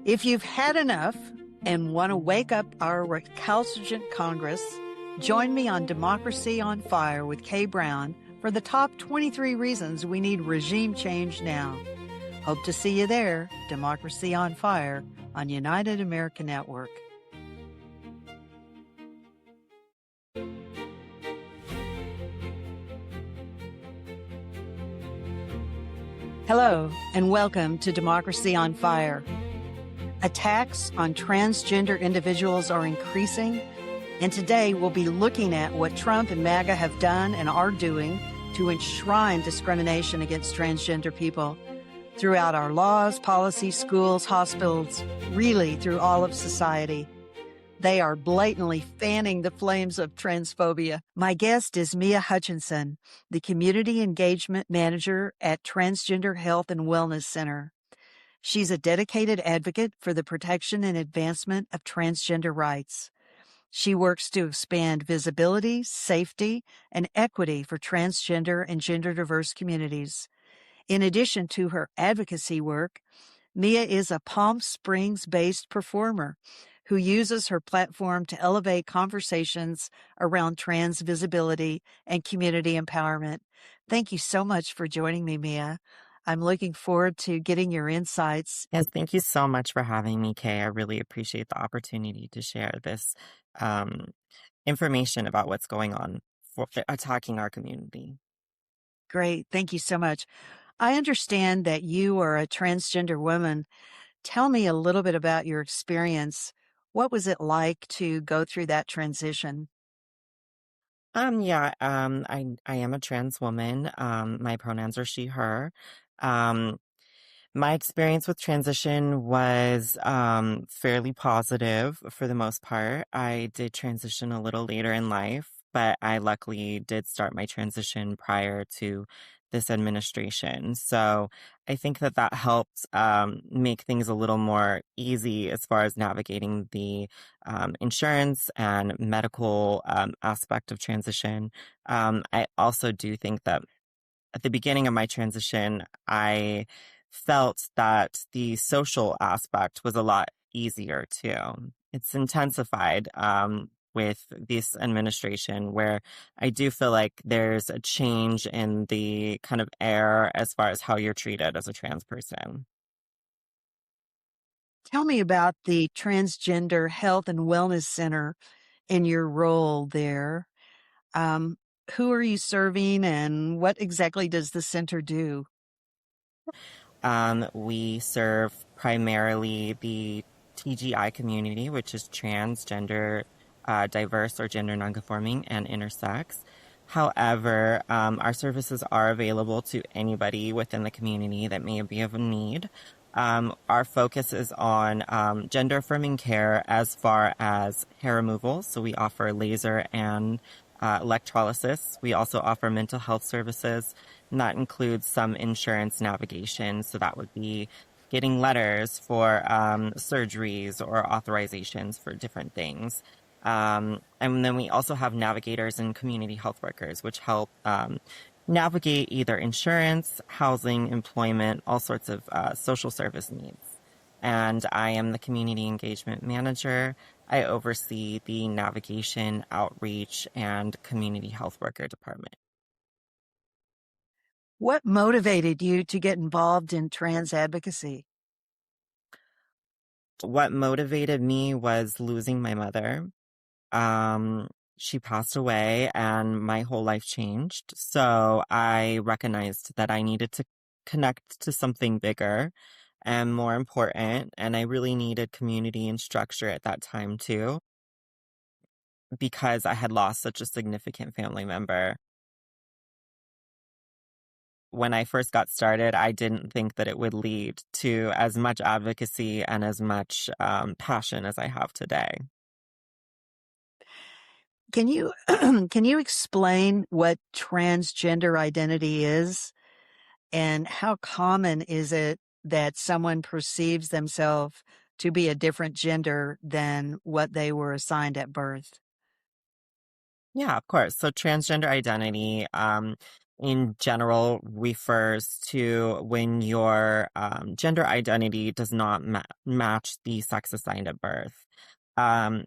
If you've had enough and want to wake up our recalcitrant Congress, join me on Democracy on Fire with Kay Brown for the top 23 reasons we need regime change now. Hope to see you there. Democracy on Fire on United America Network. Hello, and welcome to Democracy on Fire. Attacks on transgender individuals are increasing, and today we'll be looking at what Trump and MAGA have done and are doing to enshrine discrimination against transgender people throughout our laws, policies, schools, hospitals, really through all of society. They are blatantly fanning the flames of transphobia. My guest is Mia Hutchinson, the Community Engagement Manager at Transgender Health and Wellness Center. She's a dedicated advocate for the protection and advancement of transgender rights. She works to expand visibility, safety, and equity for transgender and gender-diverse communities. In addition to her advocacy work, Mia is a Palm Springs-based performer who uses her platform to elevate conversations around trans visibility and community empowerment. Thank you so much for joining me, Mia. I'm looking forward to getting your insights. Yes, thank you so much for having me, Kay. I really appreciate the opportunity to share this information about what's going on for attacking our community. Great. Thank you so much. I understand that you are a transgender woman. Tell me a little bit about your experience. What was it like to go through that transition? I am a trans woman. My pronouns are she, her. Um, my experience with transition was fairly positive for the most part. I did transition a little later in life, but I luckily did start my transition prior to this administration. So I think that helped make things a little more easy as far as navigating the insurance and medical aspect of transition. I also do think that at the beginning of my transition, I felt that the social aspect was a lot easier too. It's intensified with this administration, where I do feel like there's a change in the kind of air as far as how you're treated as a trans person. Tell me about the Transgender Health and Wellness Center and your role there. Um, who are you serving and what exactly does the center do? We serve primarily the TGI community, which is transgender, diverse or gender nonconforming, and intersex. However, our services are available to anybody within the community that may be of a need. Our focus is on gender-affirming care as far as hair removal. So we offer laser and electrolysis. We also offer mental health services, and that includes some insurance navigation. So that would be getting letters for surgeries or authorizations for different things. And then we also have navigators and community health workers, which help navigate either insurance, housing, employment, all sorts of social service needs. And I am the community engagement manager. I oversee the navigation, outreach, and community health worker department. What motivated you to get involved in trans advocacy? What motivated me was losing my mother. She passed away and my whole life changed. So I recognized that I needed to connect to something bigger and more important. And I really needed community and structure at that time too, because I had lost such a significant family member. When I first got started, I didn't think that it would lead to as much advocacy and as much passion as I have today. Can you can you explain what transgender identity is and how common is it that someone perceives themselves to be a different gender than what they were assigned at birth? Yeah, of course. So transgender identity in general refers to when your gender identity does not match the sex assigned at birth. Um,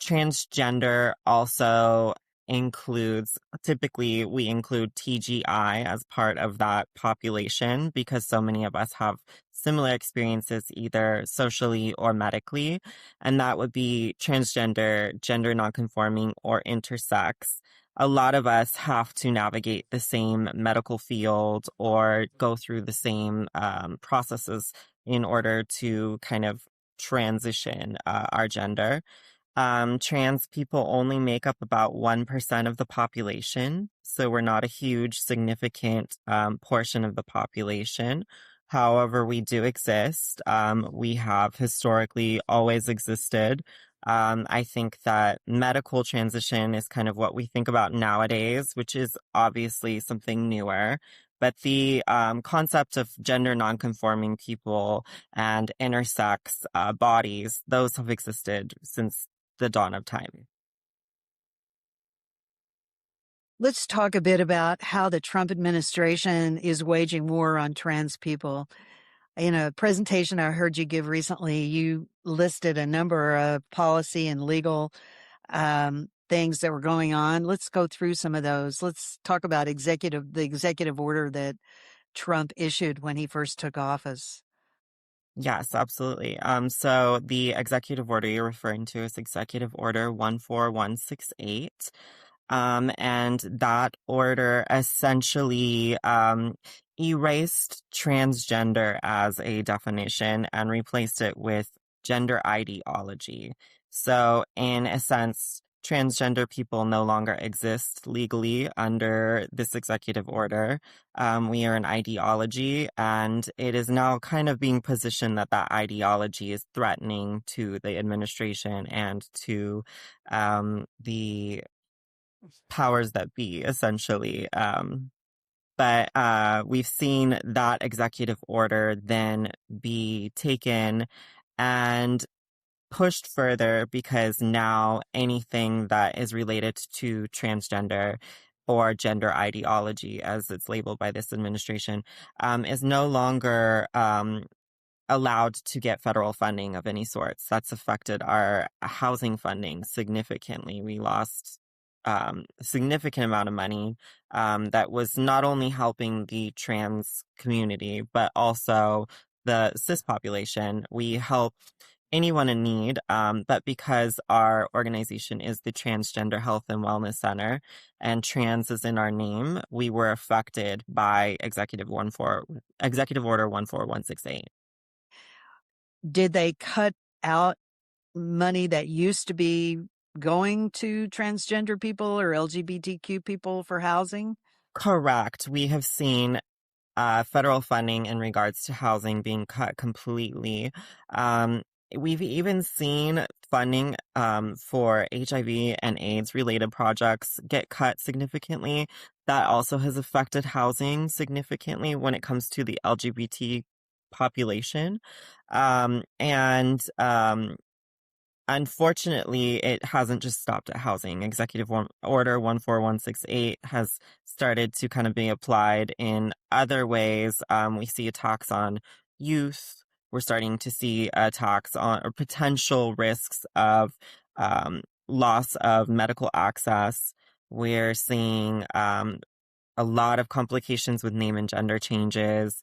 Transgender also includes, typically, we include TGI as part of that population because so many of us have similar experiences either socially or medically. And that would be transgender, gender nonconforming, or intersex. A lot of us have to navigate the same medical field or go through the same processes in order to kind of transition our gender. Trans people only make up about 1% of the population, so we're not a huge, significant portion of the population. However, we do exist. We have historically always existed. I think that medical transition is kind of what we think about nowadays, which is obviously something newer. But the concept of gender nonconforming people and intersex bodies, those have existed since the dawn of time. Let's talk a bit about how the Trump administration is waging war on trans people. In a presentation I heard you give recently, you listed a number of policy and legal things that were going on. Let's go through some of those. Let's talk about the executive order that Trump issued when he first took office. Yes, absolutely. So the executive order you're referring to is Executive Order 14168. And that order essentially erased transgender as a definition and replaced it with gender ideology. So, in a sense, transgender people no longer exist legally under this executive order. We are an ideology, and it is now kind of being positioned that that ideology is threatening to the administration and to the powers that be, essentially. But we've seen that executive order then be taken and pushed further because now anything that is related to transgender or gender ideology, as it's labeled by this administration, is no longer allowed to get federal funding of any sorts. That's affected our housing funding significantly. We lost a significant amount of money that was not only helping the trans community, but also the cis population. We help anyone in need, but because our organization is the Transgender Health and Wellness Center and trans is in our name, we were affected by Executive Order 14168. Did they cut out money that used to be going to transgender people or LGBTQ people for housing? Correct. We have seen federal funding in regards to housing being cut completely. We've even seen funding for HIV and AIDS related projects get cut significantly. That also has affected housing significantly when it comes to the LGBT population. And unfortunately, it hasn't just stopped at housing. Order 14168 has started to kind of be applied in other ways. We see attacks on youth. We're starting to see attacks on or potential risks of loss of medical access. We're seeing a lot of complications with name and gender changes,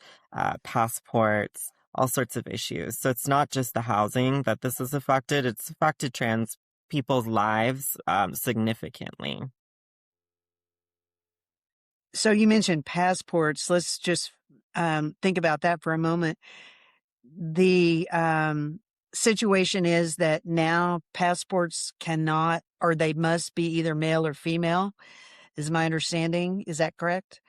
passports, all sorts of issues. So it's not just the housing that this has affected, it's affected trans people's lives significantly. So you mentioned passports. Let's just think about that for a moment. The situation is that now passports cannot, or they must be either male or female, is my understanding. Is that correct?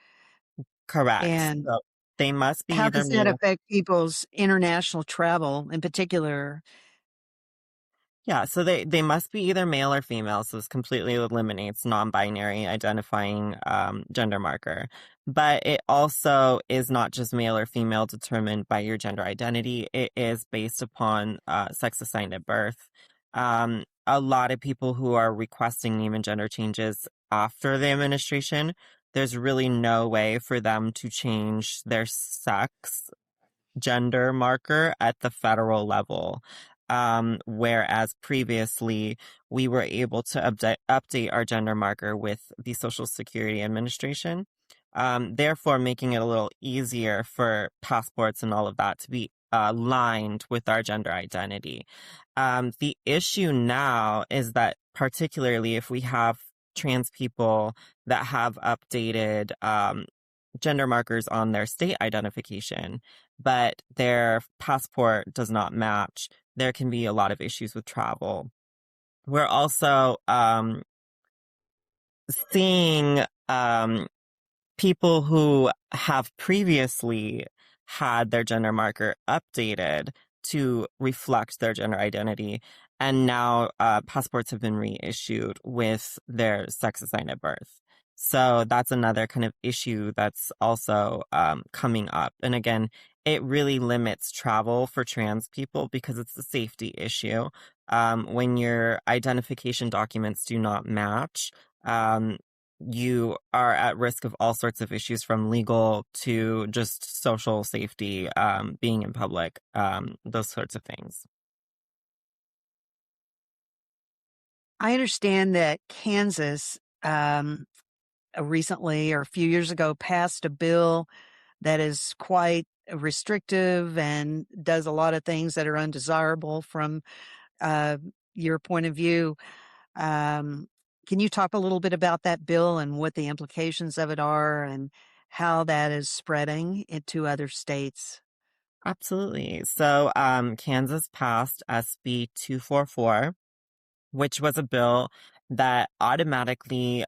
Correct. And So they must be how either does that male. affect people's international travel in particular? Yeah, so they must be either male or female, so this completely eliminates non-binary identifying gender marker. But it also is not just male or female determined by your gender identity. It is based upon sex assigned at birth. A lot of people who are requesting name and gender changes after the administration, there's really no way for them to change their sex gender marker at the federal level. Whereas previously we were able to update our gender marker with the Social Security Administration, therefore making it a little easier for passports and all of that to be aligned with our gender identity. The issue now is that, particularly if we have trans people that have updated gender markers on their state identification, but their passport does not match, there can be a lot of issues with travel. We're also seeing people who have previously had their gender marker updated to reflect their gender identity, and now passports have been reissued with their sex assigned at birth. So that's another kind of issue that's also coming up. And again, it really limits travel for trans people because it's a safety issue. When your identification documents do not match, you are at risk of all sorts of issues from legal to just social safety, being in public, those sorts of things. I understand that Kansas recently or a few years ago passed a bill that is quite restrictive and does a lot of things that are undesirable from your point of view. Can you talk a little bit about that bill and what the implications of it are and how that is spreading into other states? Absolutely. So, Kansas passed SB 244, which was a bill that automatically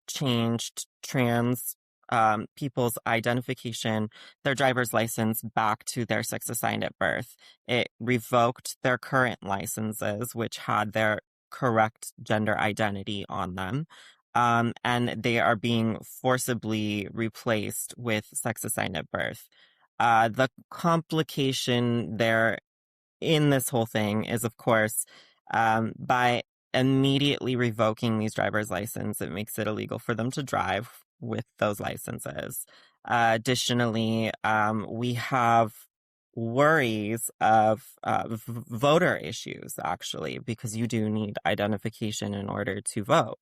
changed trans people's identification, their driver's license, back to their sex assigned at birth. It revoked their current licenses, which had their correct gender identity on them. And they are being forcibly replaced with sex assigned at birth. The complication there in this whole thing is, of course, by immediately revoking these driver's license, it makes it illegal for them to drive with those licenses. Additionally, we have worries of voter issues, actually, because you do need identification in order to vote.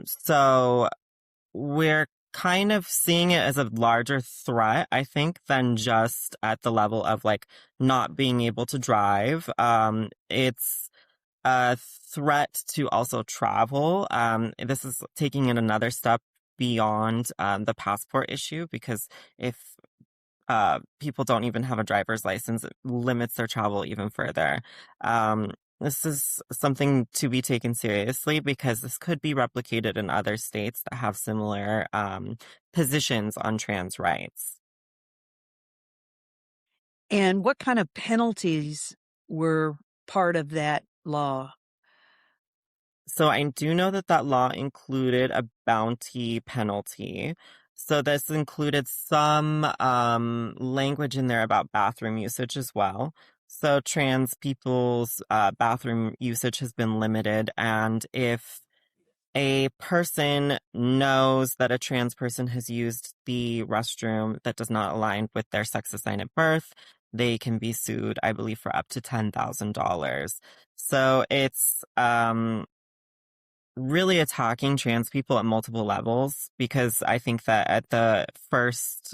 So we're kind of seeing it as a larger threat, I think, than just at the level of like not being able to drive. It's a threat to also travel. This is taking it another step beyond the passport issue, because if people don't even have a driver's license, it limits their travel even further. This is something to be taken seriously because this could be replicated in other states that have similar positions on trans rights. And what kind of penalties were part of that law? So I do know that that law included a bounty penalty. So this included some language in there about bathroom usage as well. So trans people's bathroom usage has been limited, and if a person knows that a trans person has used the restroom that does not align with their sex assigned at birth, they can be sued, I believe, for up to $10,000. So it's really attacking trans people at multiple levels, because I think that at the first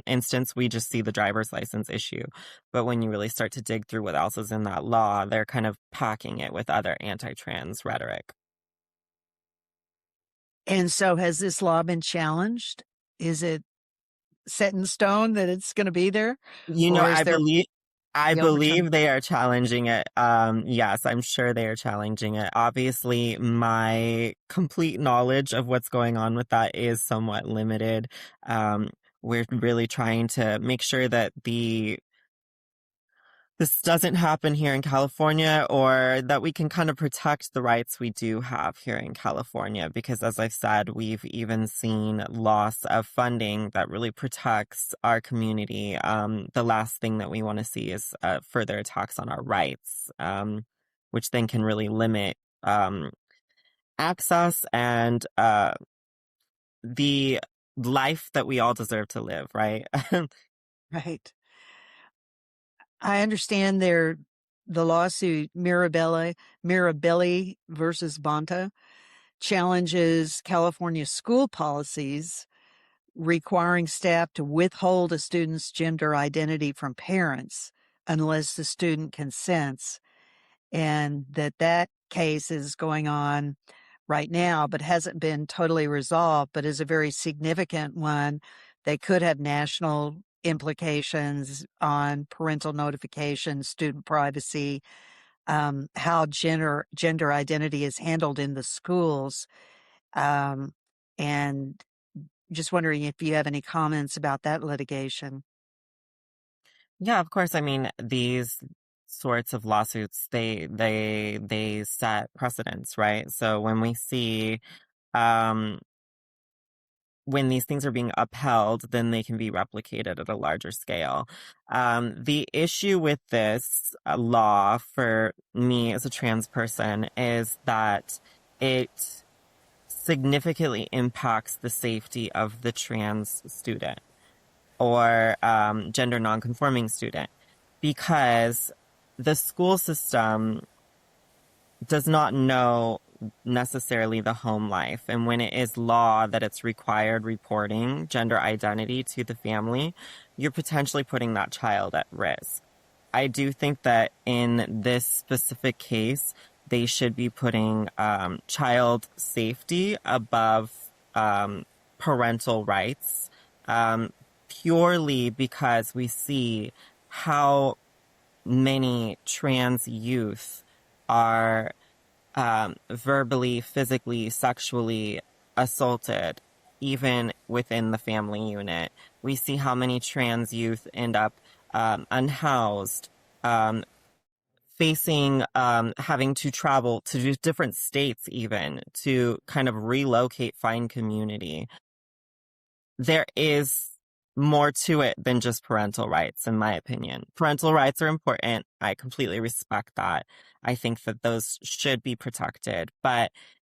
instance, we just see the driver's license issue. But when you really start to dig through what else is in that law, they're kind of packing it with other anti-trans rhetoric. And so has this law been challenged? Is it set in stone that it's going to be there? You know, Or is there I the opportunity? believe they are challenging it. Yes, I'm sure they are challenging it. Obviously, my complete knowledge of what's going on with that is somewhat limited. We're really trying to make sure that this doesn't happen here in California, or that we can kind of protect the rights we do have here in California. Because as I've said, we've even seen loss of funding that really protects our community. The last thing that we want to see is further attacks on our rights, which then can really limit access and the life that we all deserve to live, right? Right. I understand the lawsuit Mirabelli versus Bonta challenges California school policies requiring staff to withhold a student's gender identity from parents unless the student consents, and that case is going on right now, but hasn't been totally resolved, but is a very significant one that could have national implications on parental notification, student privacy, how gender identity is handled in the schools. And just wondering if you have any comments about that litigation. Yeah, of course. I mean, these sorts of lawsuits, they set precedents, right? So when we see um when these things are being upheld, then they can be replicated at a larger scale. The issue with this law for me as a trans person is that it significantly impacts the safety of the trans student or gender nonconforming student because the school system does not know necessarily the home life. And when it is law that it's required reporting gender identity to the family, you're potentially putting that child at risk. I do think that in this specific case, they should be putting child safety above parental rights, purely because we see how many trans youth are verbally, physically, sexually assaulted, even within the family unit. We see how many trans youth end up unhoused, facing having to travel to different states, even to kind of relocate, find community. There is more to it than just parental rights, in my opinion. Parental rights are important. I completely respect that. I think that those should be protected. But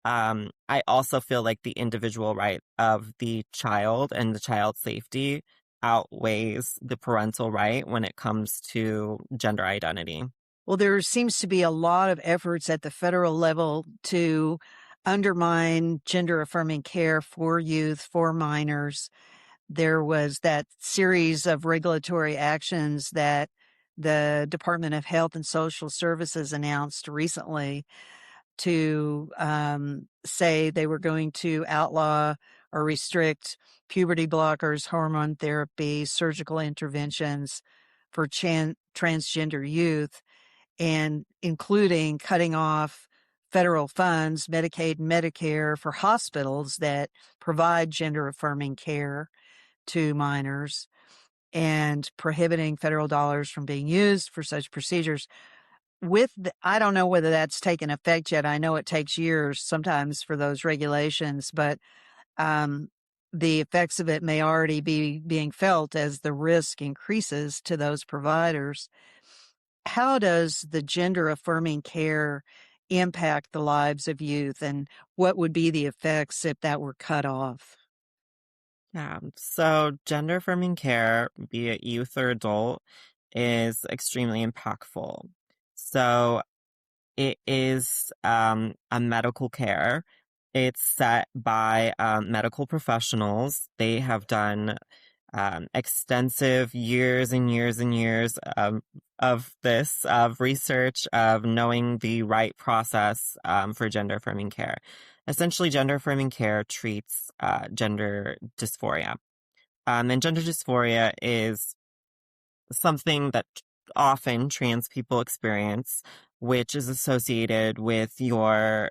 I also feel like the individual right of the child and the child's safety outweighs the parental right when it comes to gender identity. Well, there seems to be a lot of efforts at the federal level to undermine gender affirming care for youth, for minors. There was that series of regulatory actions that the Department of Health and Social Services announced recently to say they were going to outlaw or restrict puberty blockers, hormone therapy, surgical interventions for transgender youth, and including cutting off federal funds, Medicaid and Medicare, for hospitals that provide gender affirming care to minors, and prohibiting federal dollars from being used for such procedures. I don't know whether that's taken effect yet. I know it takes years sometimes for those regulations, but um, the effects of it may already be being felt as the risk increases to those providers. How does the gender affirming care impact the lives of youth, and what would be the effects if that were cut off? Yeah. So gender affirming care, be it youth or adult, is extremely impactful. So it is a medical care. It's set by medical professionals. They have done extensive years and years and years of this, of research, of knowing the right process for gender affirming care. Essentially, gender affirming care treats gender dysphoria. And gender dysphoria is something that often trans people experience, which is associated with your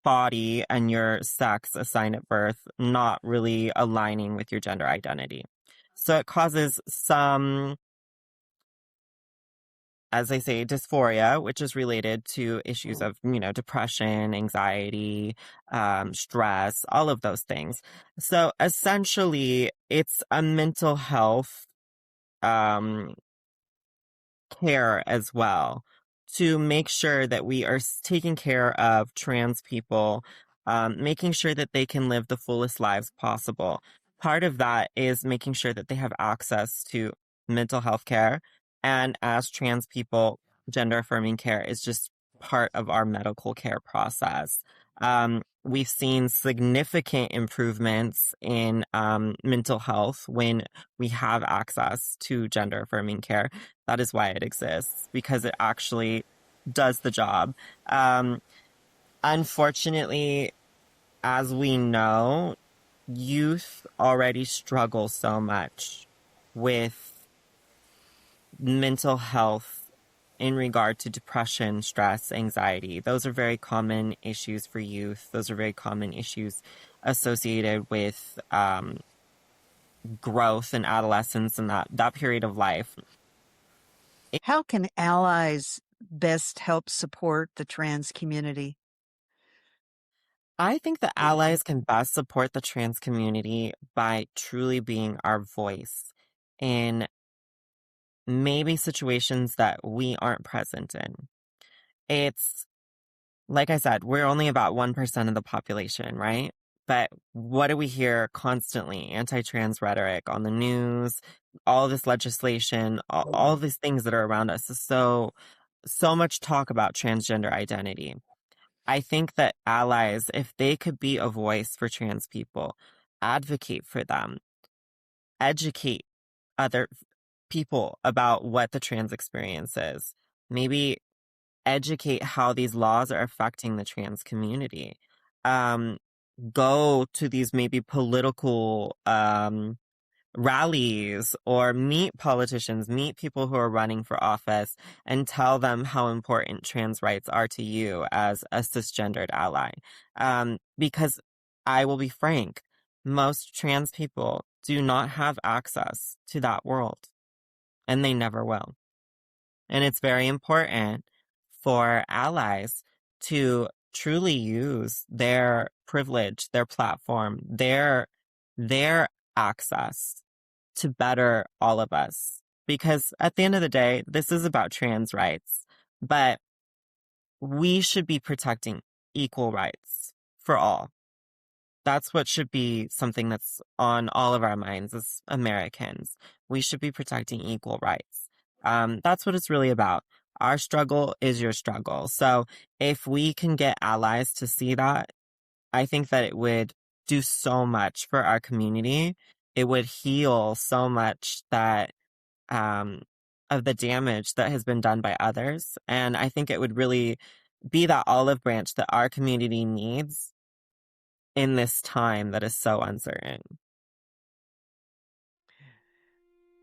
body and your sex assigned at birth not really aligning with your gender identity. So it causes some, as I say, dysphoria, which is related to issues of, depression, anxiety, stress, all of those things. So essentially, it's a mental health um, care as well to make sure that we are taking care of trans people making sure that they can live the fullest lives possible. Part of that is making sure that they have access to mental health care. And as trans people, gender affirming care is just part of our medical care process. We've seen significant improvements in mental health when we have access to gender affirming care. That is why it exists, because it actually does the job. Unfortunately, as we know, youth already struggle so much with mental health in regard to depression, stress, anxiety. Those are very common issues for youth. Those are very common issues associated with growth and adolescence and that period of life. How can allies best help support the trans community? I think that allies can best support the trans community by truly being our voice in maybe situations that we aren't present in. It's, like I said, we're only about 1% of the population, right? But what do we hear constantly? Anti-trans rhetoric on the news, all this legislation, all these things that are around us. So much talk about transgender identity. I think that allies, if they could be a voice for trans people, advocate for them, educate other people about what the trans experience is, maybe educate how these laws are affecting the trans community, go to these maybe political rallies or meet politicians, meet people who are running for office and tell them how important trans rights are to you as a cisgendered ally. Because I will be frank, most trans people do not have access to that world, and they never will. And it's very important for allies to truly use their privilege, their platform, their access to better all of us. Because at the end of the day, this is about trans rights, but we should be protecting equal rights for all. That's what should be something that's on all of our minds as Americans. We should be protecting equal rights. That's what it's really about. Our struggle is your struggle. So if we can get allies to see that, I think that it would do so much for our community. It would heal so much that of the damage that has been done by others. And I think it would really be that olive branch that our community needs in this time that is so uncertain.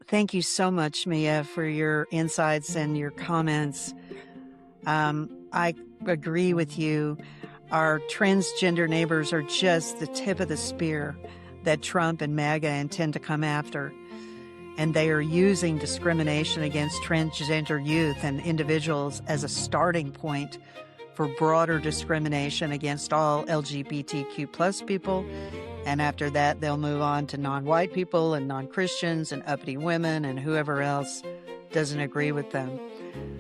Thank you so much, Mia, for your insights and your comments. I agree with you. Our transgender neighbors are just the tip of the spear that Trump and MAGA intend to come after. And they are using discrimination against transgender youth and individuals as a starting point for broader discrimination against all LGBTQ plus people. And after that, they'll move on to non-white people and non-Christians and uppity women and whoever else doesn't agree with them.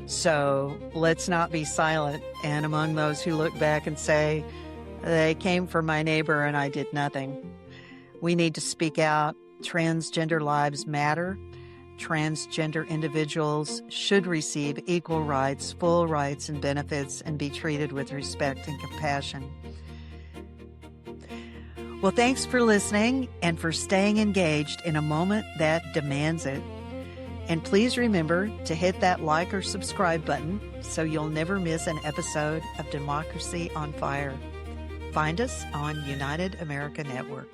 So let's not be silent. And among those who look back and say, they came for my neighbor and I did nothing, we need to speak out. Transgender lives matter. Transgender individuals should receive equal rights, full rights and benefits, and be treated with respect and compassion. Well, thanks for listening and for staying engaged in a moment that demands it. And please remember to hit that like or subscribe button so you'll never miss an episode of Democracy on Fire. Find us on United America Network.